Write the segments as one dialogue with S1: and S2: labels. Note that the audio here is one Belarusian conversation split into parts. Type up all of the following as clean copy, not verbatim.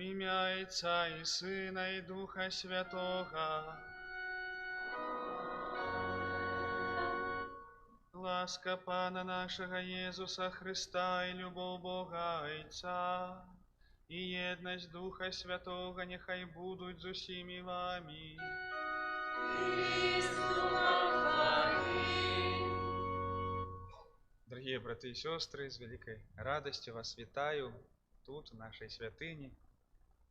S1: ім'я Отця і Сина, і Духа Святого. Ласка Пана нашого Єсуса Христа, і любов Бога Отця, і єдність Духа Святого нехай будуть з усіми вами. Дорогие браты и сестры, с великой радостью вас вітаю тут, у нашей святыні,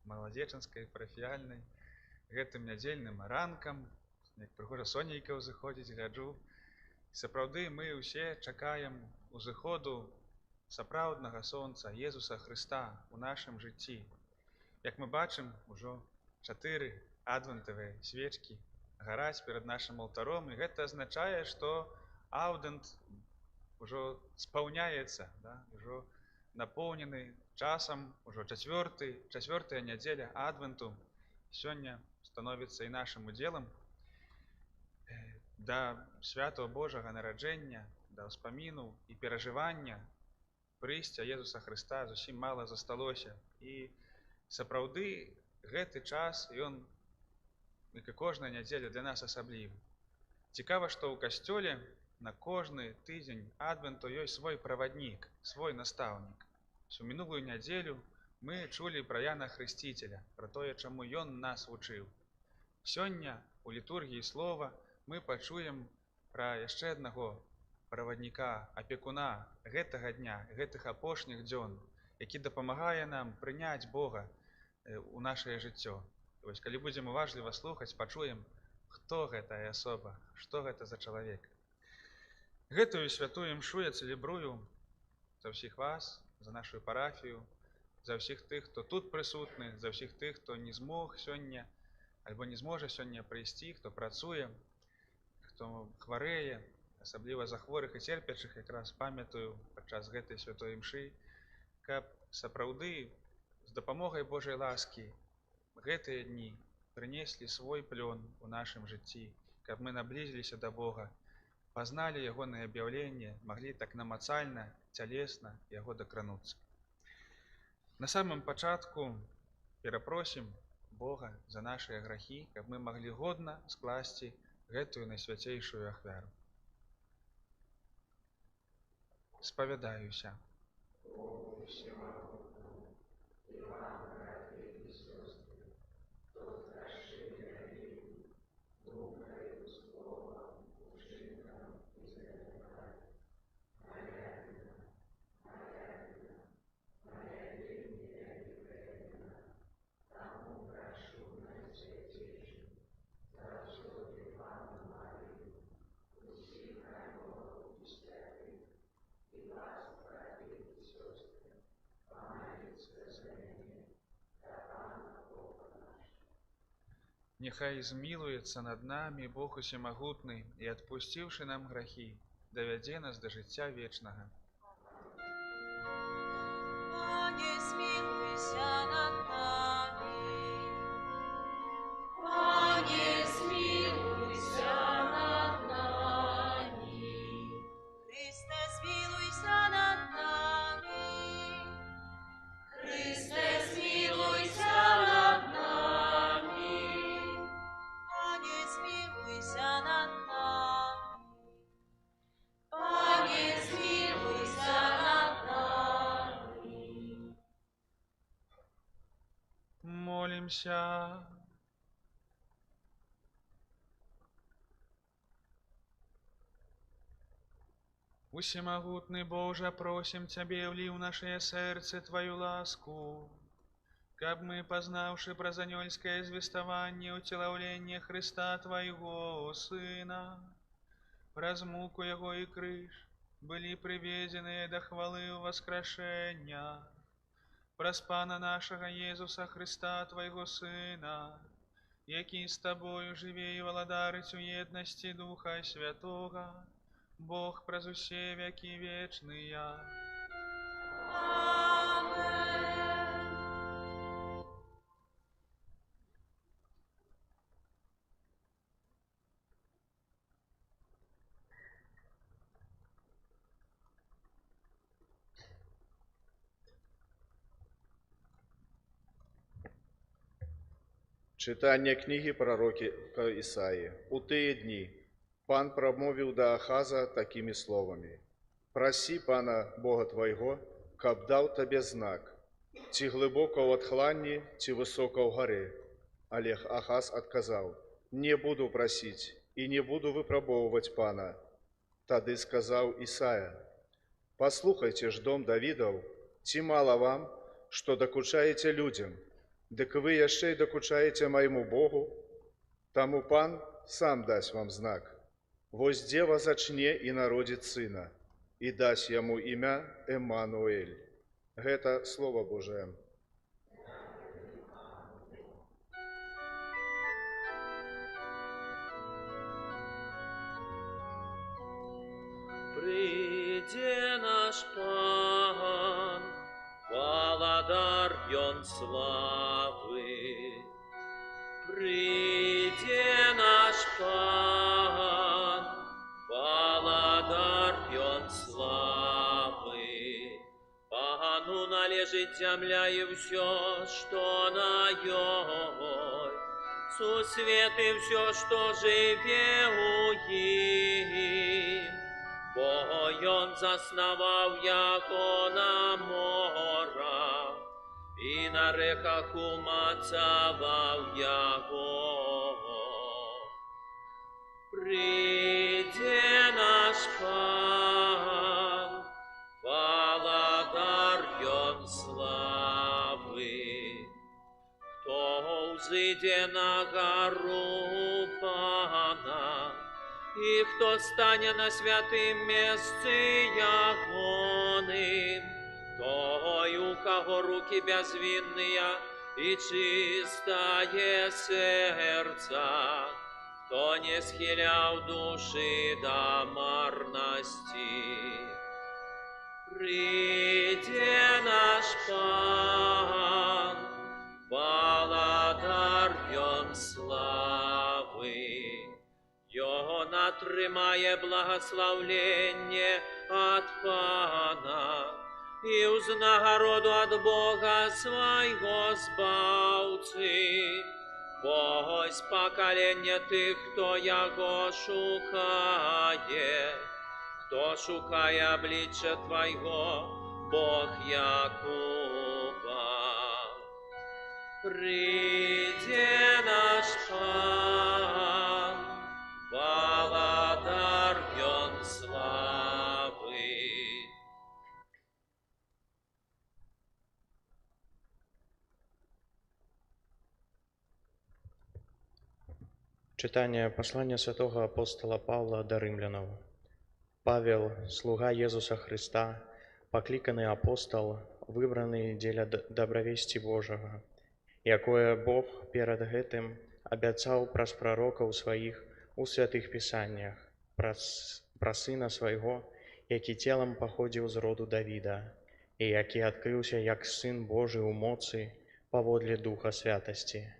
S1: Маладзечанскай парафіяльнай, гэтым нядзельным ранкам, як прыгожа сонейка ўзыходзіць, гляджу. Сапраўды мы ўсе чакаем узыходу сапраўднага сонца Езуса Христа у нашым жыцці. Як мы бачым, ужо 4 адвентавыя свечкі гараць перад нашым алтаром, і гэта азначае, што адвент ужо спаўняецца, ужо напоўнены часам, ужо чацвёртая нядзеля адвенту сёння становіцца і нашым удзелам. Да святого Божага нараджэння, да ўспаміну і перажывання прыйсця Езуса Христа зусім мала засталося. І сапраўды гэты час, ён, як і кожная нядзеля, для нас асаблівы. Цікава, што ў касцёле на кожны тыдзень адвенту ёсць свой праваднік, свой настаўнік. Всю мінулую нядзелю мы чулі пра Яна Хрысціцеля, пра тое, чаму ён нас вучыў. Сёння у літургіі слова мы пачуем пра яшчэ аднаго правадніка, апекуна гэтага дня, гэтых апошніх дзён, які дапамагае нам прыняць Бога у нашае жыццё. Вось, калі будзем уважліва слухаць, пачуем, хто гэтая асоба, што гэта за чалавек. Гэтую святую імшу я цэлебрую за ўсіх вас, за нашу парафію, за ўсіх тых, хто тут прысутны, за ўсіх тых, хто не змог сёння альбо не зможа сёння прыйсці, хто працуе, хто хварэе, асабліва за хворых і церпячых, якраз памятаю падчас гэтай святой імшы, каб сапраўды з дапамогай Божай ласкі гэтыя дні прынеслі свой плён у нашым жыцці, каб мы наблізіліся да Бога, пазналі ягонае аб'яўленне, маглі так намацальна, цялесна яго дакрануцца. На самым пачатку перапросім Бога за нашыя грахі, каб мы маглі годна скласці гэтую найсвяцейшую ахвяру. Спавядаюся. Нехай змілуецца над намі Бог усемагутны і, адпусціўшы нам грахі, давядзе нас да жыцця вечнага.
S2: Пане, змілуйся над намі. Пане, змілуйся над намі. Христе, змілуйся над намі. Христе, змілуйся над намі. Пане, змілуйся над намі. Пане, змілуйся над намі.
S1: Молимся. Усемагутны Боже, просім Цябе, влі ў нашае сэрцы Тваю ласку, каб мы, пазнаўшы праз анёльскае звеставанне ўцелаўленне Хрыста Твайго Сына, праз муку Яго і крыж, былі прыведзеныя да хвалы ўваскрашэння, праз Пана нашага Езуса Христа Твайго Сына, які з Табою жыве і валадарыць у еднасці Духа Святога, Бог праз усе векі вечныя.
S2: Амен.
S3: Читання книги пророка Ісаї. У тые дні пан промовив до Ахаза такими словами: «Проси пана Бога твоего, каб дал тебе знак, ці глибоко в отхланні, ці високо в горі». Але Ахаз отказал: «Не буду просить и не буду выпробовывать пана». Тады сказал Исаия: «Послухайте ж, дом Давидов, ці мало вам, что докучаете людям, дык вы яшчэ й докучаете моему Богу? Таму пан сам дасть вам знак. Вось дева зачне и народит сына, и дасть ему имя Эммануэль». Гэта Слово Божие.
S4: Прийде наш пан, Владар ён слави. Прийде наш пан, Владар ён слави. Пану належить земля и все, что на ёй, сусвет и все, что живе у им. Бо ён заснаваў яго на морах, і на реках умацаваў яго. Прийде наш пан, Владар ён славы. Хто взыйде на гору пана, и кто стане на святым месте ягоным, той, у кого руки безвинные и чистое сердце, кто не схилял души до марности. Прийде наш пан, Владар ён славы. Он отримає благословлення от пана и узнагороду от Бога своего збавцы. Вось поколение тых, кто яго шукає, кто шукає обличчя Твоего, Бог Якова. Прийде наш пан, Владар ён славы.
S5: Читание послания святого апостола Павла до римлянам. Павел, слуга Иисуса Христа, покликанный апостол, выбранный для добровести Божьего, якое Бог перед гэтым обяцал праз пророков своих у святых писаниях, про сына своего, які телом походил з роду Давида, и які открылся як Сын Божий у моцы поводле Духа Святости,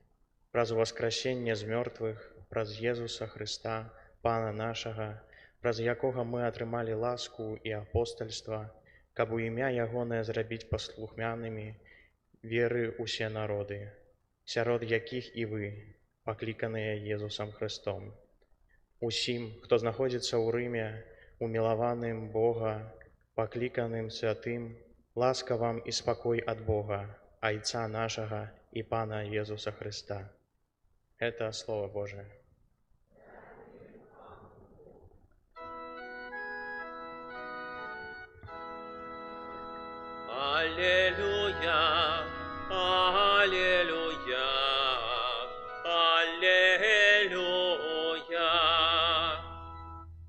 S5: праз воскресение з мертвых, праз Иисуса Христа, Пана нашего, праз якого мы атрымали ласку и апостольство, каб у імя ягонае зрабіць паслухмянымі веры усе народы, сярод якіх і вы, пакліканыя Иисусом Христом. Усім, хто знаходзіцца ў Рыме, умілаваным Бога, пакліканым святым, ласка вам і спакой ад Бога, Айца нашага і Пана Иисуса Христа. Это Слово Божие.
S4: Аллилуйя, аллилуйя, аллилуйя,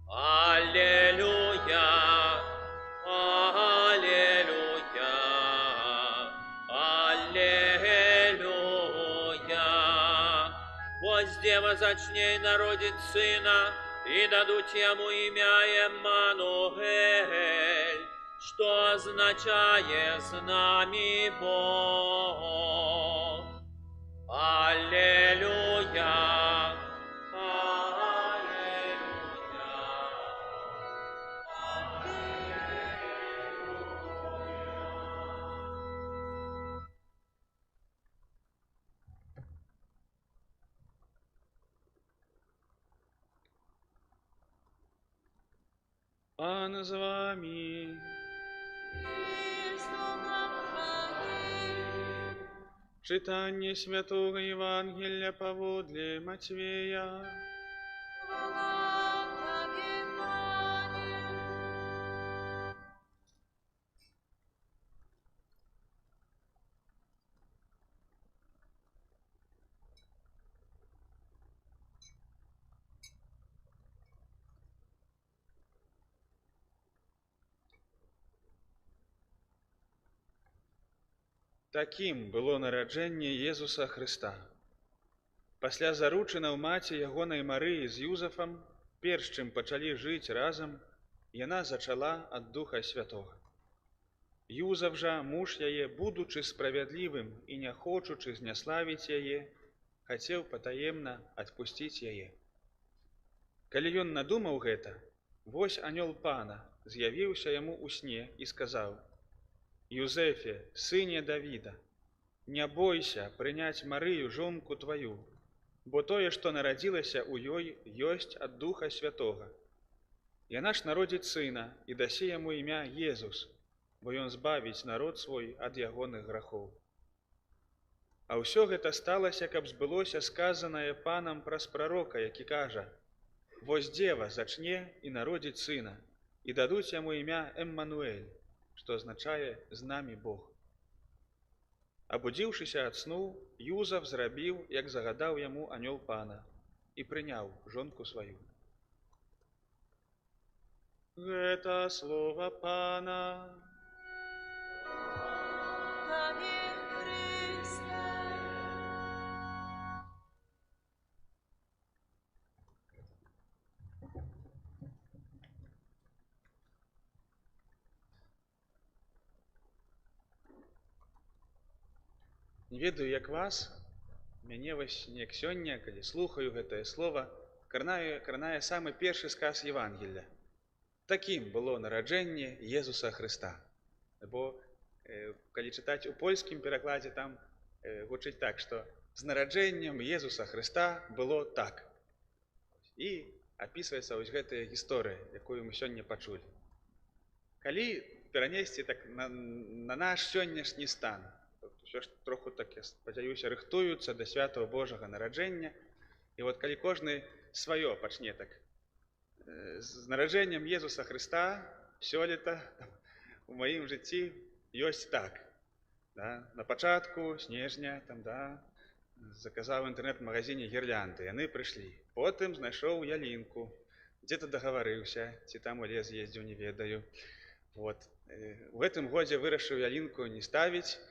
S4: аллилуйя, аллилуйя, аллилуйя. Вось дева зачне и народит сына, и дадут ему имя Эммануэль, что означает «с нами Бог». Аллилуйя, аллилуйя, аллилуйя.
S1: Пан з вами.
S2: И с Духом Твоим.
S1: Читание Святого Евангелия поводле Матвея.
S2: Слава Тебе, Пане.
S1: Такім было нараджэнне Езуса Хрыста. Пасля заручынаў маці ягонай Марыі з Юзафам, перш чым пачалі жыць разам, яна зачала ад Духа Святога. Юзаф жа, муж яе, будучы справядлівым і не хочучы зняславіць яе, хацеў патаемна адпусціць яе. Калі ён надумаў гэта, вось анёл Пана з'явіўся яму ў сне і сказаў: «Юзефе, сыне Давіда, не бойся прыняць Марыю, жонку тваю, бо тое, што нарадзілася ў ёй, ёсць ад Духа Святога. Яна ж народзіць сына і дасі яму імя Езус, бо ён збавіць народ свой ад ягоных грахоў». А ўсё гэта сталася, каб збылося сказанае Панам праз прарока, які кажа: «Вось дзева зачне і народзіць сына, і дадуць яму імя Эммануэль, што азначае «з намі Бог». Абудзіўшыся ад сну, Юзаф зрабіў, як загадаў яму анёл Пана, і прыняў жонку сваю. Гэта слова Пана.
S2: Тебе, Христе.
S1: Не ведаю, як вас, мяне вось неяк сёння, калі слухаю гэтае слова, кранае самы першы сказ Евангелля. Такім было нараджэнне Езуса Хрыста. Бо калі чытаць у польскім перакладзе, там гучыць так, што з нараджэннем Езуса Хрыста было так. І апісваецца вось гэтая гісторыя, якую мы сёння пачулі. Калі перанесці так на наш сённяшні стан, ўсё ж троху, так я спадзяюся, рыхтуюцца да святого Божага нараджэння. І от калі кожны сваё пачне так, з нараджэннем Езуса Хрыста сёлета у маім жыцці ёсць так. Да? На пачатку снежня заказаў у інтэрнэт-магазине гірлянды, яны прыйшлі. Потым знайшоў ялінку, дзе-то дагаварыўся, ці там у лес ездзіў, не ведаю. Вот. У гэтым годзе вырашыў ялінку не ставіць,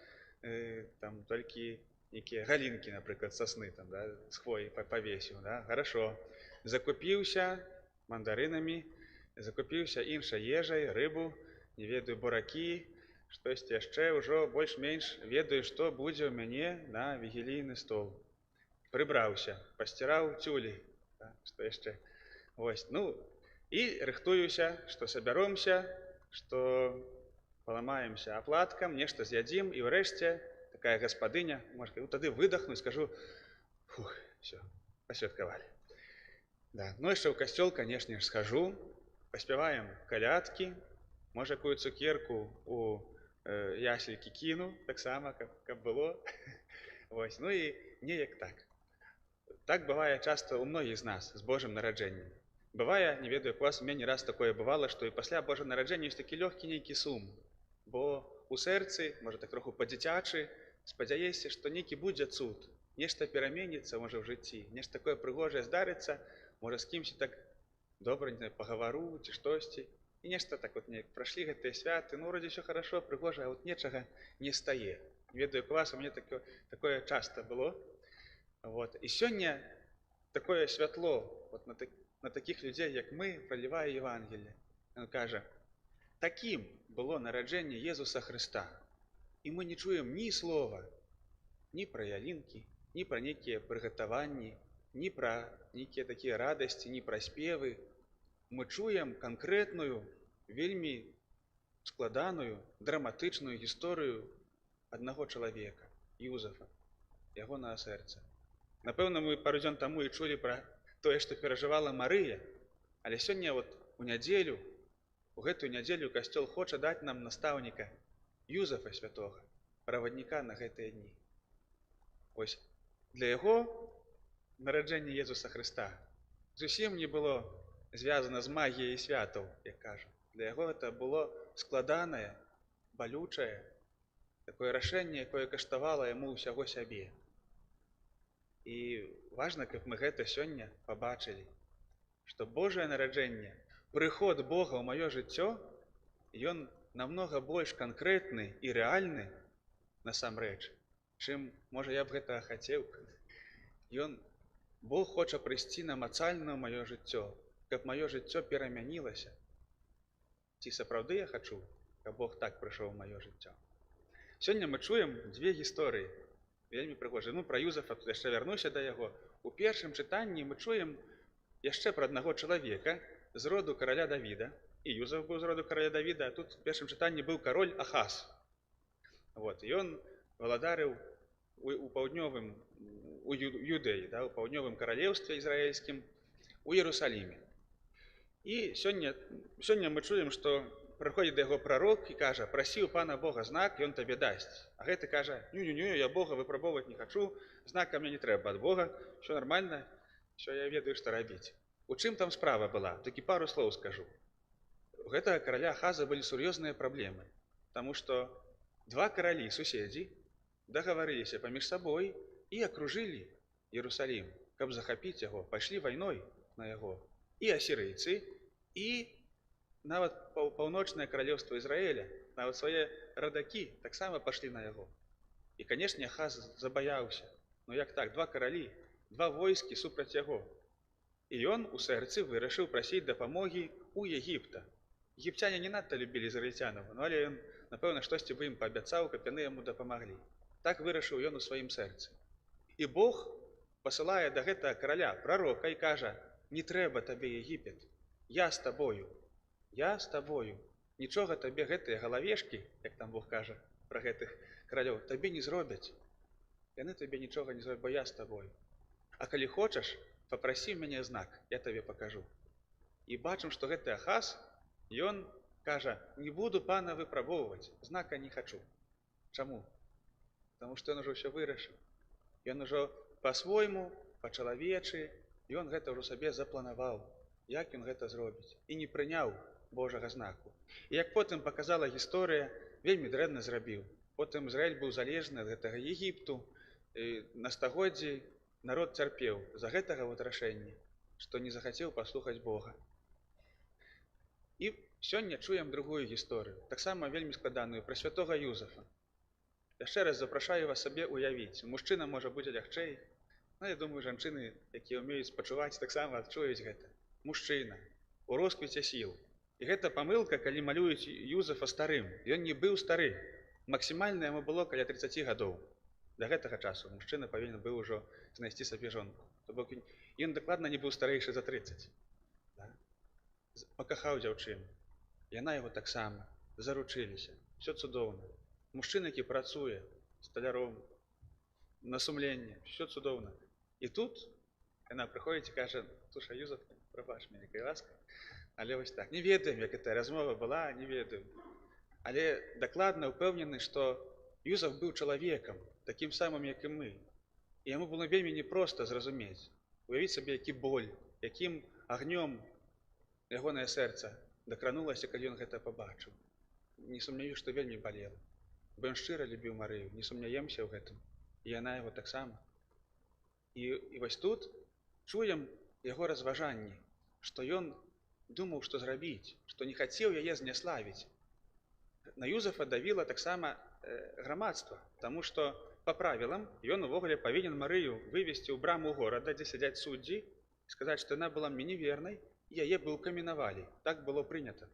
S1: там толькі нейкія галінкі, напрыклад, сасны там, да, з хвоі павесіў. Да? Хорошо. Закупіўся мандарынамі, закупіўся іншай ежай, рыбу, не ведаю, буракі, штосьці яшчэ, ўжо больш-менш ведаю, што будзе ў мяне на вігілійны стол. Прыбраўся, пасціраў цюлі, да? Што яшчэ. Вось. Ну, і рыхтуюся, што сабяромся, што паламаемся аплаткам, нешта з'ядзім, і ўрэшце такая гаспадыня, можа, тады выдахну і скажу: фух, все, пасвяткавалі. Да. Ну, яшчэ ў касцёл, канешне ж, схожу, паспяваем калядкі, можа, якую цукерку у яселькі кіну, таксама, каб было. Вось. Ну і неяк так. Так бывае часта у многіх з нас з Божым нараджэннем. Бывае, не ведаю, як у вас, у мяне раз такое бывало, што і пасля Божага нараджэння ёсць такі лёгкі нейкі сум. Бо у сэрцы, можа, так троху па-дзіцячы, спадзяешся, што нейкі будзе цуд, нешта пераменіцца, можа, ў жыцці, нешта такое прыгожае здарыцца, можа, з кімсьці так добра, не знаю, пагавару ці штосьці. І нешта так вот неяк прайшлі гэтыя святы, ну, вроде ўсё хорошо, прыгожа, а вот нечага не стае. Не ведаю, як у вас, у мяне такое часта было. Вот. І сёння такое святло вот на такіх людзей, як мы, пролівае Евангелие. Ён кажа: такім было нараджэнне Езуса Хрыста. І мы не чуем ні слова, ні пра ялінкі, ні пра нейкія прыгатаванні, ні пра нейкія такія радасці, ні пра спевы. Мы чуем канкрэтную, вельмі складаную, драматычную гісторыю аднаго чалавека, Юзафа, ягонага сэрца. Напэўна, мы пару дзён таму і чулі пра тое, што перажывала Марыя, але сёння вот у нядзелю у гэтую нядзелю касцёл хоча даць нам настаўніка Юзафа святога, правадніка на гэтыя дні. Вось для яго нараджэнне Езуса Хрыста зусім не было звязана з магіяй святаў, як кажа. Для яго это было складанае, балючае, такое рашэнне, якое каштавала яму ўсяго сябе. І важна, каб мы гэта сёння пабачылі, што Божае нараджэнне, прыход Бога ў маё жыццё, ён намнога больш канкрэтны і рэальны насамрэч, чым, можа, я б гэта хацеў. Бог хоча прыйсці намацальна ў маё жыццё, каб маё жыццё перамянілася. Ці сапраўды я хачу, каб Бог так прыйшоў у маё жыццё? Сёння мы чуем дзве гісторыі, вельмі прыгожыя. Пра Юзафа яшчэ вярнуся да яго. У першым чытанні мы чуем яшчэ пра аднаго чалавека з роду караля Давіда. І Юзаф быў з роду караля Давіда, а тут у першым чытанні быў кароль Ахаз. І ён валадарыў у паўднёвым, у Юдэі, у паўднёвым каралеўстве ізраільскім, у Іерусаліме. І сёння мы чуем, што прыходзіць да яго прарок і кажа: прасі ў пана Бога знак, ён табе дасць. А гэты кажа: не, я Бога выпрабоўваць не хачу, знака мне не трэба ад Бога, ўсё нармальна, ўсё я ведаю, што рабіць. У чым там справа была? Такі пару слоў скажу. У гэтага караля Ахаза былі сур'ёзныя праблемы, таму што два каралі, суседзі, дагаварыліся паміж сабой і акружылі Іерусалім, каб захапіць яго, пайшлі вайной на яго. І асірыйцы, і нават паўночнае каралеўства Ізраіля, нават свае радакі таксама пашлі на яго. І, канешне, Ахаз забаяўся. Як так? Два каралі, два войскі супраць яго. І ён у сэрцы вырашыў прасіць дапамогі ў Егіпта. Егіпцяне не надта любілі ізраільцянаў, але ён, напэўна, штосьці бы ім паабяцаў, каб яны яму дапамаглі. Так вырашыў ён у сваім сэрцы. І Бог пасылае да гэтага караля прарока і кажа: не трэба табе Егіпет, я з табою. Я з табою. Нічога табе гэтыя галавешкі, як там Бог кажа пра гэтых каралёў, табе не зробяць. Яны табе нічога не зробяць, бо я з табою. А калі хочаш, папрасі мяне знак, я табе пакажу. І бачым, што гэты Ахаз, ён кажа: не буду пана выпрабоўваць, знака не хачу. Чаму? Таму што ён ужо ўсё вырашыў. Ён ужо па-свойму, па-чалавечы, ён гэта ўжо сабе запланаваў, як ён гэта зробіць, і не прыняў Божага знаку. І як потым паказала гісторыя, вельмі дрэнна зрабіў. Потым Ізраіль быў залежны ад гэтага Егіпту, на стагоддзі народ цярпеў за гэтага рашэння, што не захацеў паслухаць Бога. І сёння чуем другую гісторыю, таксама вельмі складаную, пра святога Юзафа. Яшчэ раз запрашаю вас сабе уявіць. Мужчына можа будзе лягчэй, я думаю, жанчыны, якія ўмеюць спачуваць, таксама адчуюць гэта. Мужчына, у росквіце сіл. І гэта памылка, калі малююць Юзафа старым. Ён не быў стары. Максімальна яму было каля 30 гадоў. Да гэтага часу мужчына павінен быў ужо знайсці сабе жонку. То бок ён дакладна не быў старэйшы за 30. Пакахаў дзяўчыну. Яна яго таксама. Заручыліся. Усё цудоўна. Мужчына, які працуе сталяром, на сумленне, усё цудоўна. І тут яна прыходзіць і кажа: слушай, Юзаф, прабач мяне, кай ласка, але вось так. Не ведаем, як гэтая размова была, не ведаем. Але дакладна ўпэўнены, што Юзаф быў чалавекам, такім самым, як і мы. І яму было вельмі непроста зразумець, уявіць сабе, які боль, якім агнём ягонае сэрца дакранулася, калі ён гэта пабачыў. Не сумняваю, што вельмі балела. Бо ён шчыра любіў Марыю, не сумняемся ў гэтым. І яна яго таксама. І вось тут чуем яго разважанні, што ён думаў, што зрабіць, што не хацеў яе зняславіць. На Юзафа давіла таксама грамадства, таму што па правілам ён увогуле павінен Марыю вывесці ў браму горада, дзе сядзяць суддзі, і сказаць, што яна была мне невернай, і яе бы укамінавалі. Так было прынята.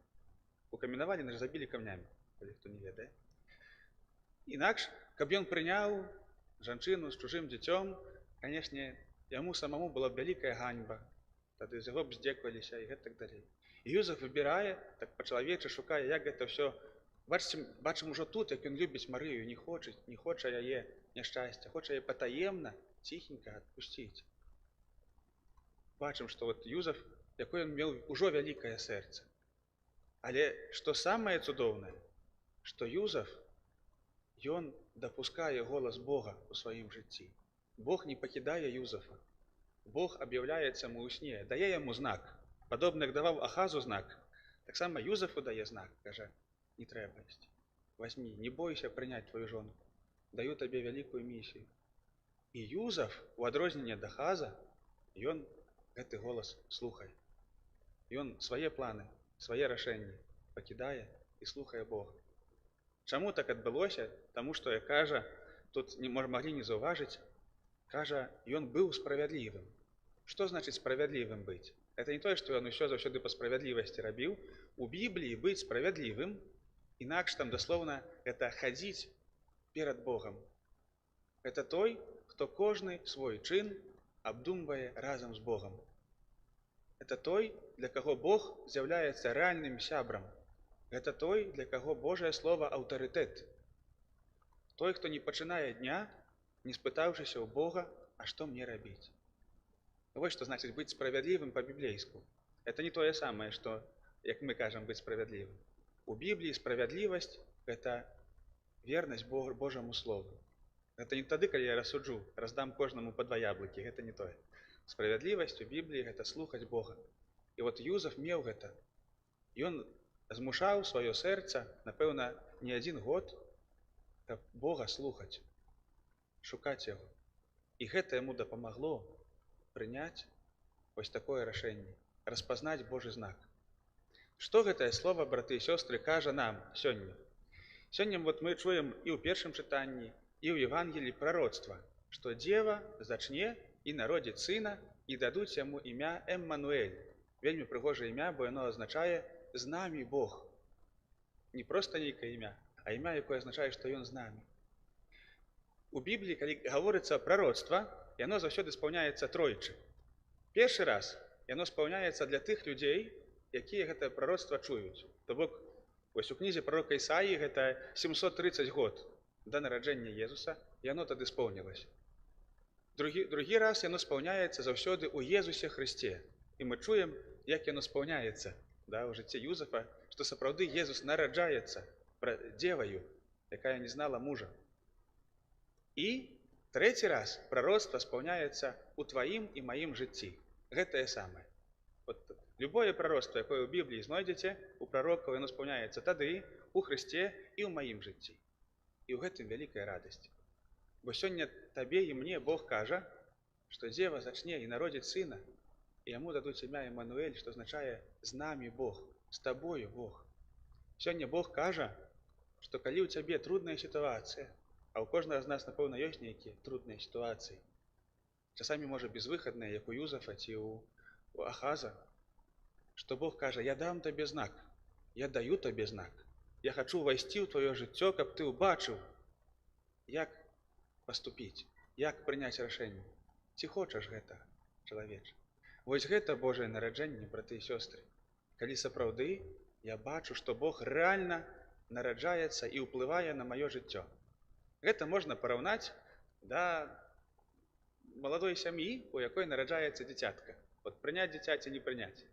S1: Укамінавалі, ж забілі камнямі, калі хто не ведае. Інакш, каб ён прыняў жанчыну з чужым дзіцём, канешне, яму самому была вялікая ганьба. Тады з яго б здзекваліся і гэтак далей. І Юзаф выбірае, так па-чалавечы шукае, як гэта ўсё. Бачым ужо тут, як ён любіць Марыю, не хоча яе няшчасця, хоча яе патаемна, ціхенька адпусціць. Бачым, што Юзаф, якое ён меў ужо вялікае сэрца. Але што самае цудоўнае, што Юзаф, ён дапускае голас Бога ў сваім жыцці. Бог не пакідае Юзафа. Бог аб'яўляецца яму ў сне, дае яму знак. Падобна як даваў Ахазу знак, таксама Юзафу дае знак, кажа, не трэба ісці. Возьми, не бойся прыняць твою жонку. Даю табе вялікую місію. І Юзаф, у адрозненне ад Ахаза, ён гэты голас слухае. Ён свае планы, свае рашэнні пакідае і слухае Бога. Чаму так адбылося? Таму што, як кажа, тут маглі не заўважыць, кажа, ён быў справядлівым. Што значыць справядлівым быць? Это не тое, што ён усё заўсёды па справядлівасці рабіў. У Бібліі быць справядлівым, інакш там даслоўна, это хадзіць перад Богам. Это той, хто кожны свой чын абдумвае разам з Богам. Это той, для каго Бог з'яўляецца рэальным сябрам. Гэта той, для каго Божае Слова аўтарытэт. Той, хто не пачынае дня, не спытаўшыся ў Бога, а што мне рабіць. Вось што значыць быць справядлівым па-біблейску. Это не тое самае, што, як мы кажам, быць справядлівым. У Бібліі справядлівасць – гэта вернасць Божаму Слову. Гэта не тады, калі я рассуджу, раздам кожнаму па 2 яблыкі, гэта не тое. Справядлівасць у Бібліі – гэта слухаць Бога. І от Юзаф меў гэта. Ён змушаў сваё сэрца, напэўна, не 1 год, каб Бога слухаць, шукаць яго. І гэта яму дапамагло прыняць вось такое рашэнне, распазнаць Божы знак. Што гэтае слова, браты і сёстры, кажа нам сёння? Сёння вот мы чуем і ў першым чытанні, і ў Евангеліі прароцтва, што дзева зачне і народзіць сына, і дадуць яму імя Эммануэль. Вельмі прыгожае імя, бо яно азначае «з намі Бог». Не проста нейкае імя, а імя, якое азначае, што ён з намі. У Бібліі, калі гаворыцца прароцтва, яно заўсёды спаўняецца тройчы. Першы раз яно спаўняецца для тых людзей, якія гэтае прароцтва чуюць. То бок, вось у кнізе прарока Ісаіі гэта 730 год да нараджэння Езуса, яно тады споўнілася. Другі раз яно спаўняецца заўсёды ў Езусе Хрысце. І мы чуем, як яно спаўняецца ў жыцці Юзафа, што сапраўды Езус нараджаецца дзеваю, якая не знала мужа. І трэці раз прароцтва спаўняецца ў тваім і маім жыцці. Гэтае самае. Любое прароцтва, якое ў Бібліі знойдзеце, у прарокаў яно спаўняецца тады, у Хрысце і ў маім жыцці. І ў гэтым вялікая радасць. Бо сёння табе і мне Бог кажа, што дзева зачне і народзіць сына, і яму дадуць імя Эммануэль, што азначае «з намі Бог», «з табою Бог». Сёння Бог кажа, што калі ў цябе трудная сітуацыя, а ў кожнага з нас, напэўна, ёсць нейкія трудныя сітуацыі, часамі, можа, безвыхадныя, як у Юзафа ці у Ахаза, што Бог кажа, я дам табе знак, я даю табе знак, я хачу ўвайсці ў твоё жыццё, каб ты ўбачыў, як паступіць, як прыняць рашэнне. Ці хочаш гэта, чалавеча? Вось гэта Божае нараджэнне, браты і сёстры. Калі сапраўды я бачу, што Бог рэальна нараджаецца і ўплывае на маё жыццё. Гэта можна параўнаць да маладой сям'і, у якой нараджаецца дзіцятка. От прыняць дзіця ці не прыняць.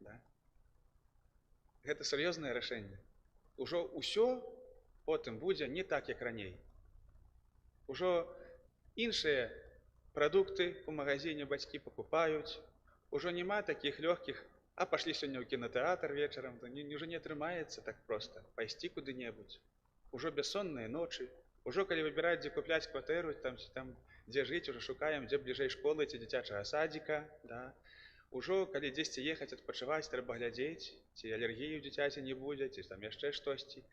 S1: Гэта сур'ёзнае рашэнне. Ужо ўсё потым будзе не так, як раней. Ужо іншыя прадукты ў магазине бацькі пакупаюць, ужо няма такіх лёгкіх, а пашлі сёння ў кінотэатр вечарам, ўжо не атрымаецца так проста пайсці куды-небудзь. Ужо бяссонныя ночы, ужо калі выбіраць, дзе купляць кватэру, там, дзе жыць, ужо шукаем, дзе бліжэй школы ці дзіцячага садзіка. Ужо калі дзесьці ехаць адпачываць, трэба глядзець, ці алергію дзіцяці не будзе, ці там яшчэ штосьці.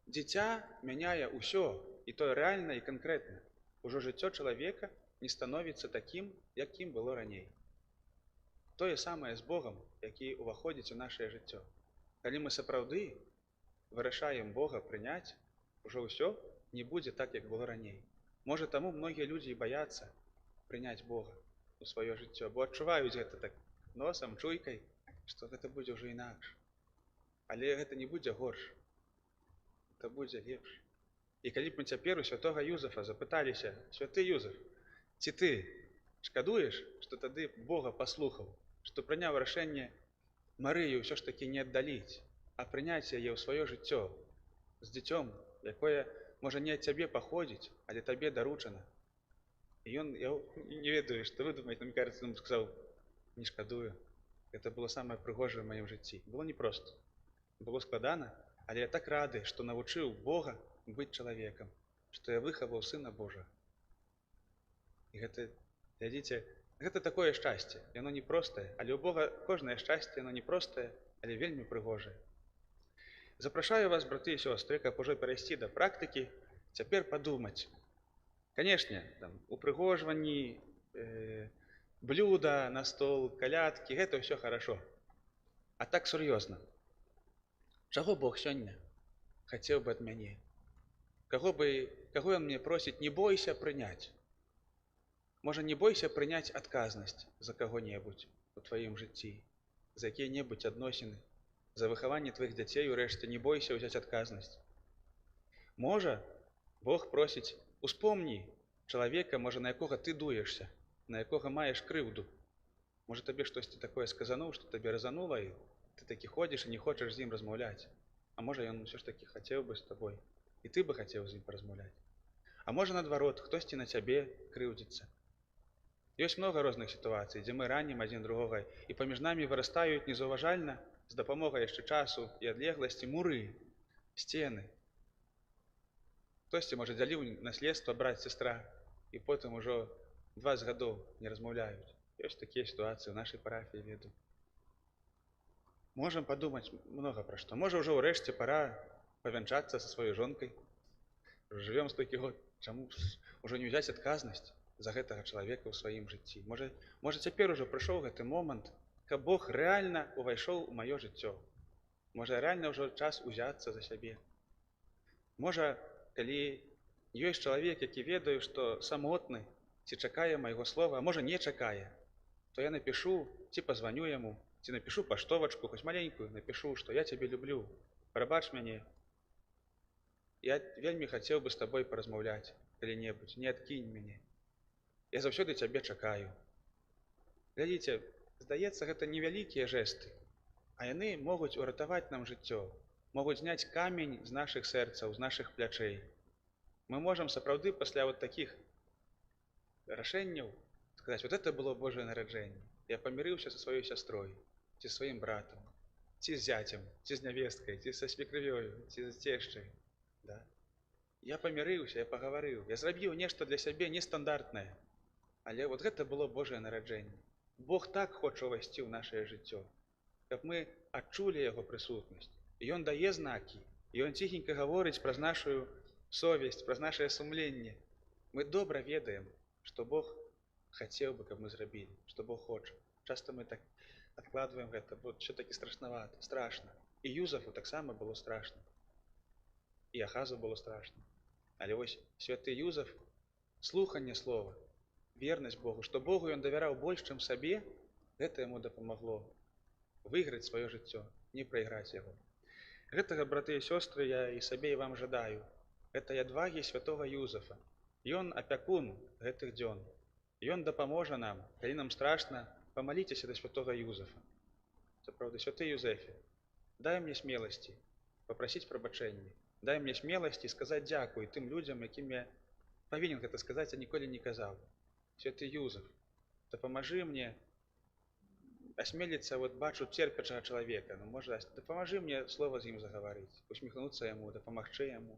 S1: Дзіця мяняе ўсё, і то рэальна і канкрэтна. Ужо жыццё чалавека не становіцца такім, якім было раней. Тое самае з Богам, які ўваходзіць у нашае жыццё. Калі мы сапраўды вырашаем Бога прыняць, ужо ўсё не будзе так, як было раней. Можа, таму многія людзі і баяцца прыняць Бога у сваё жыццё, бо адчуваюць гэта так носам, чуйкай, што гэта будзе ўжо інакш. Але гэта не будзе горш, гэта будзе лепш. І калі б мы цяпер у святога Юзафа запыталіся, святы Юзаф, ці ты шкадуеш, што тады Бога паслухаў, што прыняў рашэнне Марыю ўсё ж такі не аддаліць, а прыняць яе ў сваё жыццё з дзіцём, якое можа не ад цябе паходзіць, але табе даручана. І ён, я не ведаю, што вы думаеце, мне кажется, он сказаў: не шкадую. Это было самае прыгожае ў маім жыцці. Было непросто, было складана, але я так рады, што навучыў Бога быць чалавекам, што я выхаваў Сына Божага. І гэта, глядзіце, гэта такое шчасце. Яно непростае, але ў Бога кожнае шчасце, яно непростае, але вельмі прыгожае. Запрашаю вас, браты і сёстры, каб ужо перайсці да практыкі, цяпер падумаць. Канешне, там упрыгожванні, блюда на стол, калядкі, гэта ўсё хорошо. А так сур'ёзна. Чаго Бог сёння хацеў бы ад мяне? Каго ён мне просіць: не бойся прыняць? Можа, не бойся прыняць адказнасць за каго-небудзь у тваім жыцці, за якія-небудзь адносіны, за выхаванне тваіх дзяцей, урэшце, не бойся ўзяць адказнасць. Можа, Бог просіць: успомні чалавека, можа, на якога ты дуешся, на якога маеш крыўду. Можа, табе штосьці такое сказануў, што табе разанула, і ты такі ходзіш і не хочаш з ім размаўляць. А можа, ён усё ж такі хацеў бы з табой, і ты бы хацеў з ім паразмаўляць. А можа, наадварот, хтосьці на цябе крыўдзіцца. Ёсць многа розных сітуацый, дзе мы ранім адзін другога, і паміж намі вырастаюць незаўважальна, з дапамогай яшчэ часу і адлегласці, муры, сцены. Хтосьці, можа, дзяліў наследства брат-сястра, і потым ужо 20 гадоў не размаўляюць. Ёсць такія сітуацыі ў нашай парафіі, ведаю. Можам падумаць многа пра што. Можа, ўжо ўрэшце пара павянчацца са сваёй жонкай. Жывём столькі год, чаму ўжо не ўзяць адказнасць за гэтага чалавека ў сваім жыцці? Можа, цяпер ужо прыйшоў гэты момант, каб Бог рэальна ўвайшоў у маё жыццё. Можа, рэальна ўжо час узяцца за сябе. Можа, калі ёсць чалавек, які ведаю, што самотны, ці чакае майго слова, а можа, не чакае, то я напишу, ці пазваню яму, ці напишу паштовачку, хоць маленькую, напишу, што я цябе люблю, прабач мяне. Я вельмі хацеў бы з табой паразмаўляць калі-небудзь, не адкінь мяне. Я заўсёды цябе чакаю. Глядзіце, здаецца, гэта невялікія жэсты, а яны могуць уратаваць нам жыццё, могуць зняць камень з нашых сэрцаў, з нашых плячэй. Мы можам сапраўды пасля вот такіх рашэнняў сказаць: вот это было Божае нараджэнне. Я памірыўся са сваёй сястрой, ці сваім братам, ці з зяцем, ці з нявесткай, ці са свекрывёю, ці з цешчай. Да? Я памірыўся, я пагаварыў, я зрабіў нешта для сябе нестандартнае. Але вот гэта было Божае нараджэнне. Бог так хоча ўвайсці ў нашае жыццё, каб мы адчулі яго прысутнасць. І ён дае знакі, і ён ціхенька гаворыць праз нашу совесць, праз нашае сумленне. Мы добра ведаем, што Бог хацеў бы, каб мы зрабілі, што Бог хоча. Часта мы так адкладваем гэта, бо ўсё-такі страшнавата, страшна. І Юзафу таксама было страшна. І Ахазу было страшна. Але вось святы Юзаф, слуханне слова, вернасць Богу, што Богу ён давяраў больш, чым сабе, гэта яму дапамагло выйграць сваё жыццё, не прайграць яго. Гэтага, браты і сёстры, я і сабе і вам жадаю. Гэтай адвагі святога Юзафа. Ён апякун гэтых дзён. Ён дапаможа нам, калі нам страшна, памаліцеся да святога Юзафа. Сапраўды, святы Юзефе, дай мне смеласці папрасіць прабачэння. Дай мне смеласці сказаць дзякуй тым людзям, якім я павінен гэта сказаць, а ніколі не казаў. Святы Юзаф, дапамажы мне асмеліцца, вот бачу церпячага чалавека, ну, можа, дапамажы мне слова з ім загаварыць, усміхнуцца яму, дапамагчы яму.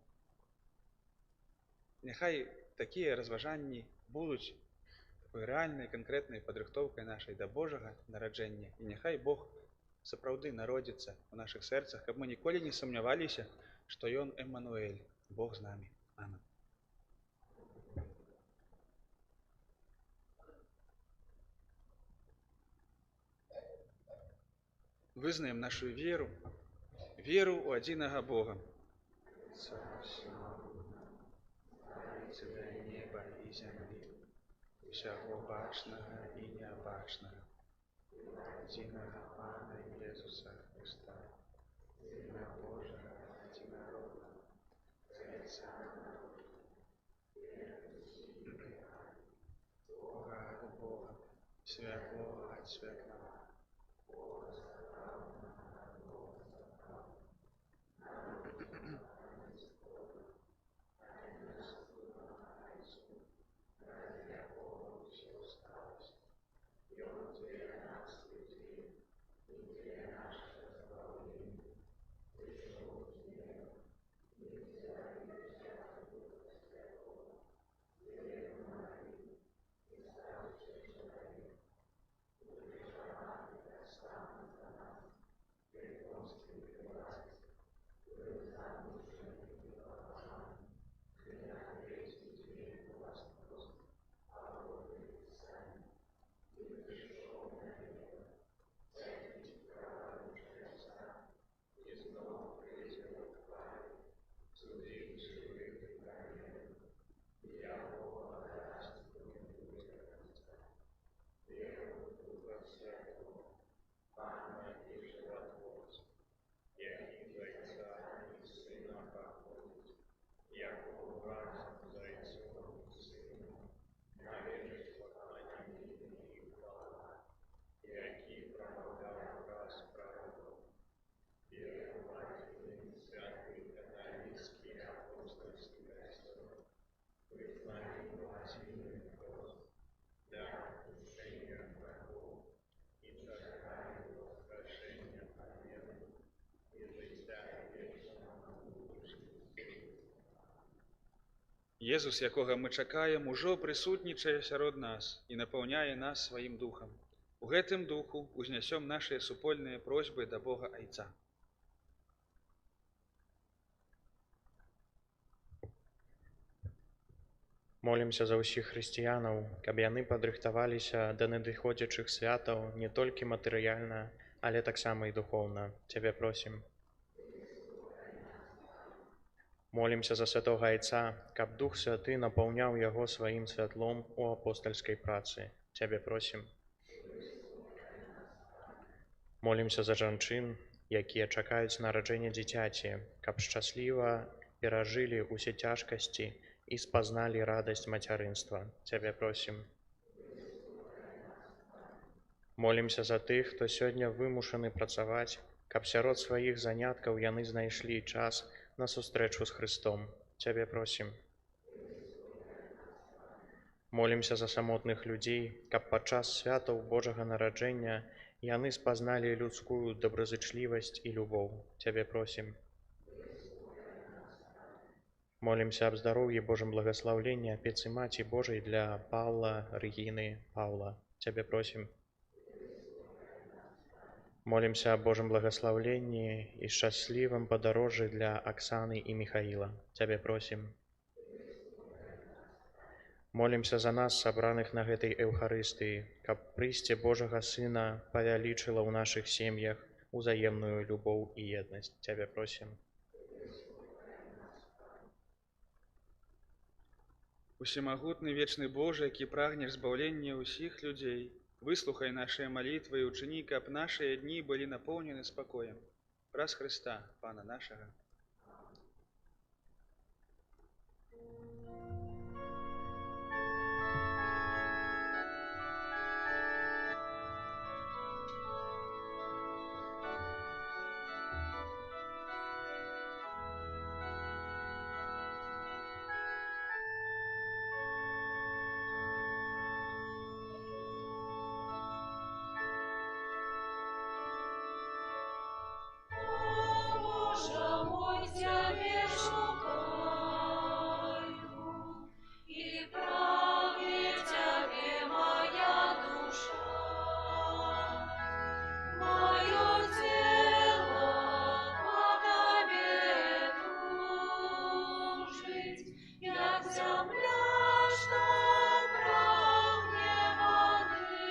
S1: Няхай такія разважанні будуць такой рэальнай, канкрэтнай падрыхтоўкай нашай да Божага нараджэння. І няхай Бог сапраўды народзіцца ў нашых сэрцах, каб мы ніколі не сумняваліся, што ён Эммануэль, Бог з намі. Амен. Вызнаем нашу веру ў адзінага Бога. Царыцеля неба і зямлі, усяго бачнага і неабачнага, адзінага Пана Езуса Хрыста, Сына Божага адзінароднага, Отца Бога ад Бога, святлого ад святла, Езус, якога мы чакаем, ужо прысутнічае сярод нас і напаўняе нас сваім духам. У гэтым духу узнясём нашыя супольныя просьбы да Бога Айца.
S5: Молімся за ўсіх хрысціянаў, каб яны падрыхтаваліся да надыходзячых святаў не толькі матэрыяльна, але таксама і духоўна. Цябе просім. Молімся за святога Айца, каб Дух Святы напаўняў яго сваім святлом у апостальскай працы. Цябе просім. Молімся за жанчын, якія чакаюць нараджэння дзіцяці, каб шчасліва перажылі ўсе цяжкасці і спазналі радасць мацярынства. Цябе просім. Молімся за тых, хто сёння вымушаны працаваць, каб сярод сваіх заняткаў яны знайшлі час на сустрэчу з Христом. Цябе просім. Молімся за самотных людзей, каб падчас святаў Божага нараджэння яны спазналі людскую добразычлівасць і любоў. Цябе просім. Молімся аб здароўі Божым благаслаўленні апецы Маці Божай для Паўла, Рэгіны, Паўла. Цябе просім. Молімся аб Божым благаслаўленні і шчаслівым падарожжы для Аксаны і Міхаіла. Цябе просім. Молімся за нас, сабраных на гэтай Эўхарыстыі, каб прыйсце Божага Сына павялічыла ў нашых сем'ях узаемную любоў і еднасць. Цябе просім.
S1: Усемагутны вечны Божа, які прагнеш збаўлення ўсіх людзей, выслухай нашыя малітвы і ўчыні, каб нашыя дні былі напоўнены спакоем. Праз Хрыста, Пана нашага.
S2: Боже мой, Тебе шукаю, и прагнет Тебе моя душа. Мое тело по Тебе тужить, як земля, что прагне воды.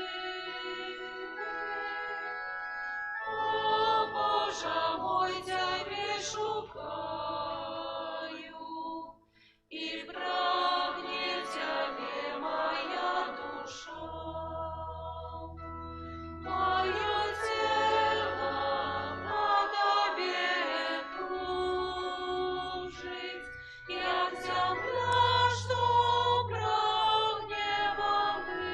S2: О, Боже мой, Тебе шукаю, и прагнет Тебе моя душа. Мое тело по Тебе тужить, як земля, что прагне воды.